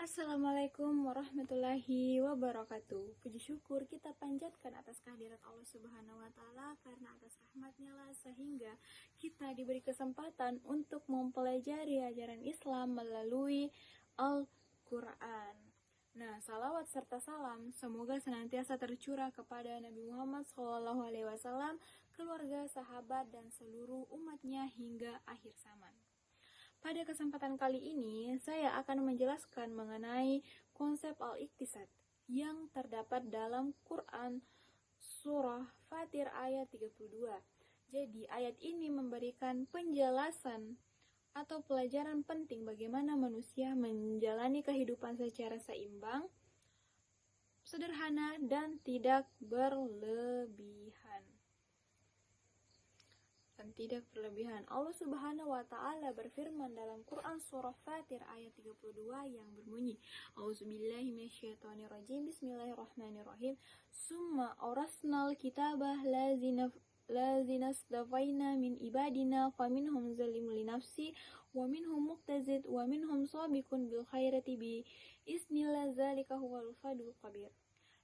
Assalamualaikum warahmatullahi wabarakatuh. Puji syukur kita panjatkan atas kehadirat Allah Subhanahu wa Ta'ala, karena atas rahmatnya lah sehingga kita diberi kesempatan untuk mempelajari ajaran Islam melalui Al-Quran. Nah, salawat serta salam semoga senantiasa tercurah kepada Nabi Muhammad SAW, keluarga, sahabat, dan seluruh umatnya hingga akhir zaman. Pada kesempatan kali ini, saya akan menjelaskan mengenai konsep al-iktisad yang terdapat dalam Quran Surah Fatir ayat 32. Jadi, ayat ini memberikan penjelasan atau pelajaran penting bagaimana manusia menjalani kehidupan secara seimbang, sederhana, dan tidak berlebihan. Allah Subhanahu wa Ta'ala berfirman dalam Quran Surah Fatir ayat 32 yang berbunyi, A'udzubillahi minasyaitonirrajim, Bismillahirrahmanirrahim. Summa awrasnal kitabah lazina stafaina min ibadina faminhum zalimun linafsi wa minhum muqtazid wa minhum sabiqun bil khairati bi isnillah zalika huwal fadlul kabir.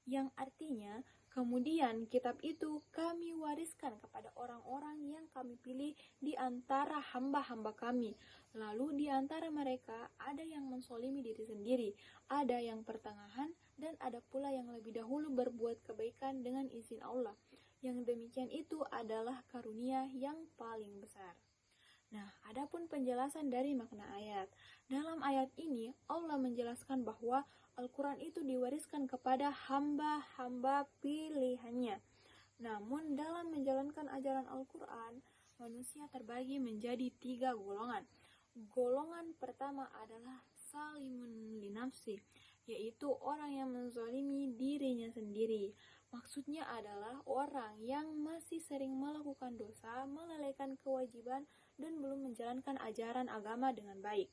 Yang artinya, kemudian kitab itu kami wariskan kepada orang-orang yang kami pilih di antara hamba-hamba kami. Lalu di antara mereka ada yang mensolimi diri sendiri, ada yang pertengahan, dan ada pula yang lebih dahulu berbuat kebaikan dengan izin Allah. Yang demikian itu adalah karunia yang paling besar. Nah, adapun penjelasan dari makna ayat. Dalam ayat ini, Allah menjelaskan bahwa Al-Quran itu diwariskan kepada hamba-hamba pilihannya. Namun, dalam menjalankan ajaran Al-Quran, manusia terbagi menjadi 3 golongan. Golongan pertama adalah salimun linafsi, yaitu orang yang menzalimi dirinya sendiri. Maksudnya adalah orang yang masih sering melakukan dosa, melalaikan kewajiban, dan belum menjalankan ajaran agama dengan baik.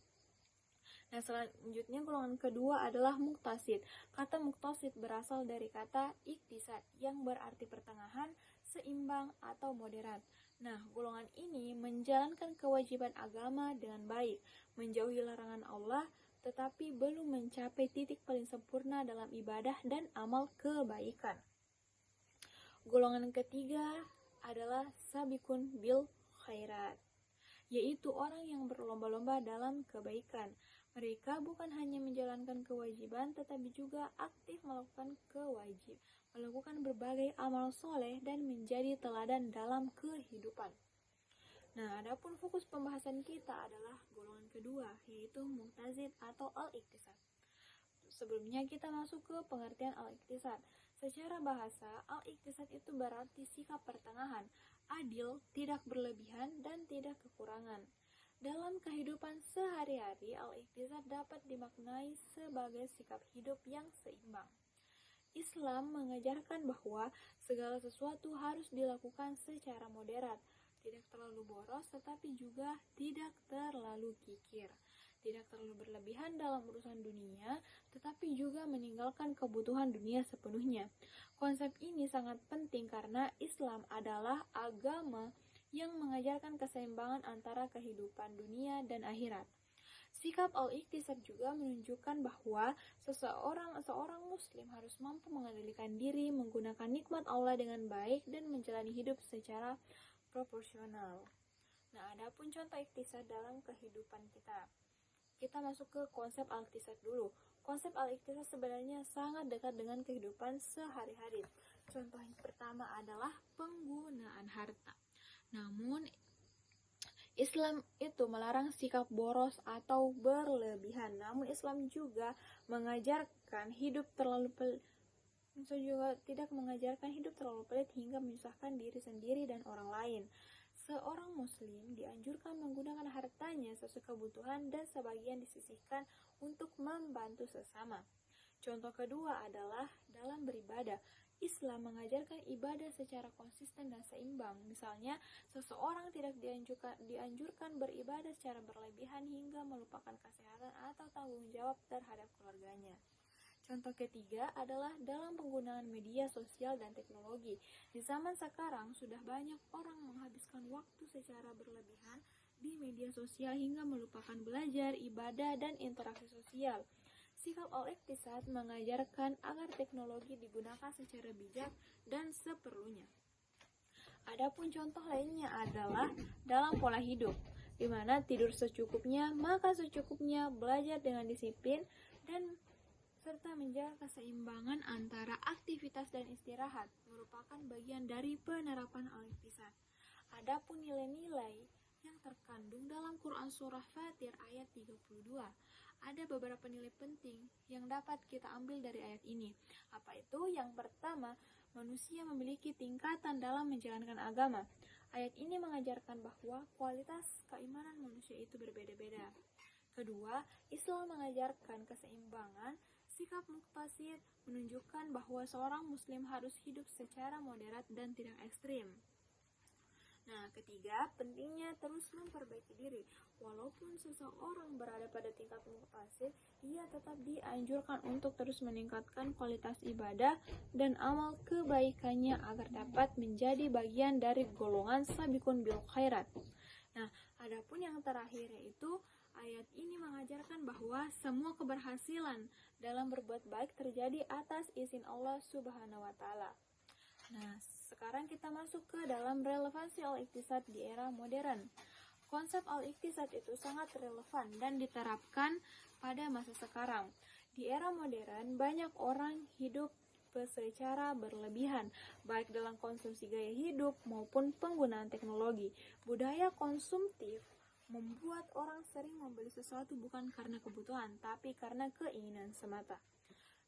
Nah, selanjutnya golongan kedua adalah muqtasid. Kata muqtasid berasal dari kata iktisad yang berarti pertengahan, seimbang, atau moderat. Nah, golongan ini menjalankan kewajiban agama dengan baik, menjauhi larangan Allah, tetapi belum mencapai titik paling sempurna dalam ibadah dan amal kebaikan. Golongan ketiga adalah sabiqun bil khairat, yaitu orang yang berlomba-lomba dalam kebaikan. Mereka bukan hanya menjalankan kewajiban, tetapi juga aktif melakukan berbagai amal soleh dan menjadi teladan dalam kehidupan. Nah, adapun fokus pembahasan kita adalah golongan kedua, yaitu muqtazid atau al-iktisad. Sebelumnya kita masuk ke pengertian al-iktisad. Secara bahasa, al-iktisad itu berarti sikap pertengahan, adil, tidak berlebihan, dan tidak kekurangan. Dalam kehidupan sehari-hari, al-iktisad dapat dimaknai sebagai sikap hidup yang seimbang. Islam mengajarkan bahwa segala sesuatu harus dilakukan secara moderat, tidak terlalu boros tetapi juga tidak terlalu kikir, tidak terlalu berlebihan dalam urusan dunia, tetapi juga meninggalkan kebutuhan dunia sepenuhnya. Konsep ini sangat penting karena Islam adalah agama yang mengajarkan keseimbangan antara kehidupan dunia dan akhirat. Sikap al-iktisad juga menunjukkan bahwa seorang muslim harus mampu mengendalikan diri, menggunakan nikmat Allah dengan baik, dan menjalani hidup secara proporsional. Nah, adapun contoh iktisad dalam kehidupan kita. Kita masuk ke konsep al-iktisad dulu. Konsep al-iktisad sebenarnya sangat dekat dengan kehidupan sehari-hari. Contoh yang pertama adalah penggunaan harta. Namun, Islam itu melarang sikap boros atau berlebihan. Namun, Islam juga mengajarkan hidup terlalu pelit hingga menyusahkan diri sendiri dan orang lain. Seorang muslim dianjurkan menggunakan hartanya sesuai kebutuhan dan sebagian disisihkan untuk membantu sesama. Contoh kedua adalah dalam beribadah. Islam mengajarkan ibadah secara konsisten dan seimbang. Misalnya, seseorang tidak dianjurkan beribadah secara berlebihan hingga melupakan kesehatan atau tanggung jawab terhadap keluarganya. Contoh ketiga adalah dalam penggunaan media sosial dan teknologi. Di zaman sekarang, sudah banyak orang menghabiskan waktu secara berlebihan di media sosial hingga melupakan belajar, ibadah, dan interaksi sosial. Sikap al-iktisad mengajarkan agar teknologi digunakan secara bijak dan seperlunya. Adapun contoh lainnya adalah dalam pola hidup, di mana tidur secukupnya, makan secukupnya, belajar dengan disiplin, dan serta menjaga keseimbangan antara aktivitas dan istirahat merupakan bagian dari penerapan al-iktisad. Adapun nilai-nilai yang terkandung dalam Quran Surah Fatir ayat 32, ada beberapa nilai penting yang dapat kita ambil dari ayat ini. Apa itu? Yang pertama, manusia memiliki tingkatan dalam menjalankan agama. Ayat ini mengajarkan bahwa kualitas keimanan manusia itu berbeda-beda. Kedua, Islam mengajarkan keseimbangan. Sikap muqtasid menunjukkan bahwa seorang muslim harus hidup secara moderat dan tidak ekstrim. Nah, ketiga, pentingnya terus memperbaiki diri. Walaupun seseorang berada pada tingkat muqtasid, ia tetap dianjurkan untuk terus meningkatkan kualitas ibadah dan amal kebaikannya agar dapat menjadi bagian dari golongan sabiqun bil khairat. Nah, adapun yang terakhir yaitu ayat ini mengajarkan bahwa semua keberhasilan dalam berbuat baik terjadi atas izin Allah Subhanahu wa taala. Nah, sekarang kita masuk ke dalam relevansi al-iktisad di era modern. Konsep al-iktisad itu sangat relevan dan diterapkan pada masa sekarang. Di era modern, banyak orang hidup secara berlebihan, baik dalam konsumsi gaya hidup maupun penggunaan teknologi. Budaya konsumtif membuat orang sering membeli sesuatu bukan karena kebutuhan, tapi karena keinginan semata.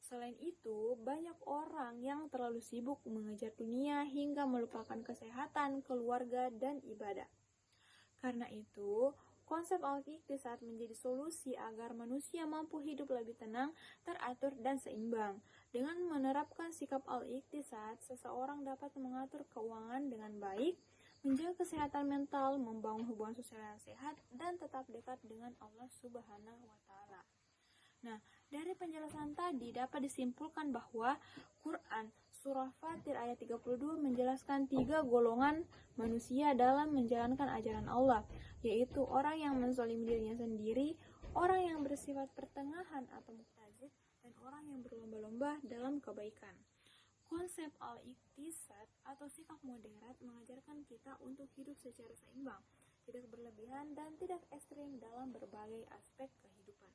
Selain itu, banyak orang yang terlalu sibuk mengejar dunia hingga melupakan kesehatan, keluarga, dan ibadah. Karena itu, konsep al-iktisad menjadi solusi agar manusia mampu hidup lebih tenang, teratur, dan seimbang. Dengan menerapkan sikap al-iktisad, seseorang dapat mengatur keuangan dengan baik, menjaga kesehatan mental, membangun hubungan sosial yang sehat, dan tetap dekat dengan Allah Subhanahu wa taala. Nah, dari penjelasan tadi dapat disimpulkan bahwa Quran Surah Fatir ayat 32 menjelaskan 3 golongan manusia dalam menjalankan ajaran Allah, yaitu orang yang menzalimi dirinya sendiri, orang yang bersifat pertengahan atau muqtazid, dan orang yang berlomba-lomba dalam kebaikan. Konsep al-iktisad atau sikap moderat mengajarkan kita untuk hidup secara seimbang, tidak berlebihan dan tidak ekstrim dalam berbagai aspek kehidupan.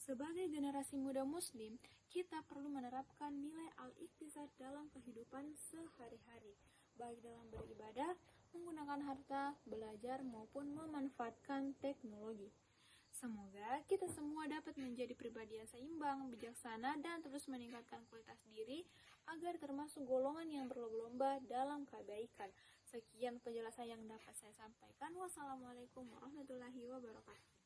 Sebagai generasi muda muslim, kita perlu menerapkan nilai al-iktisad dalam kehidupan sehari-hari, baik dalam beribadah, menggunakan harta, belajar, maupun memanfaatkan teknologi. Semoga kita semua dapat menjadi pribadi yang seimbang, bijaksana, dan terus meningkatkan kualitas diri agar termasuk golongan yang berlomba-lomba dalam kebaikan. Sekian penjelasan yang dapat saya sampaikan. Wassalamualaikum warahmatullahi wabarakatuh.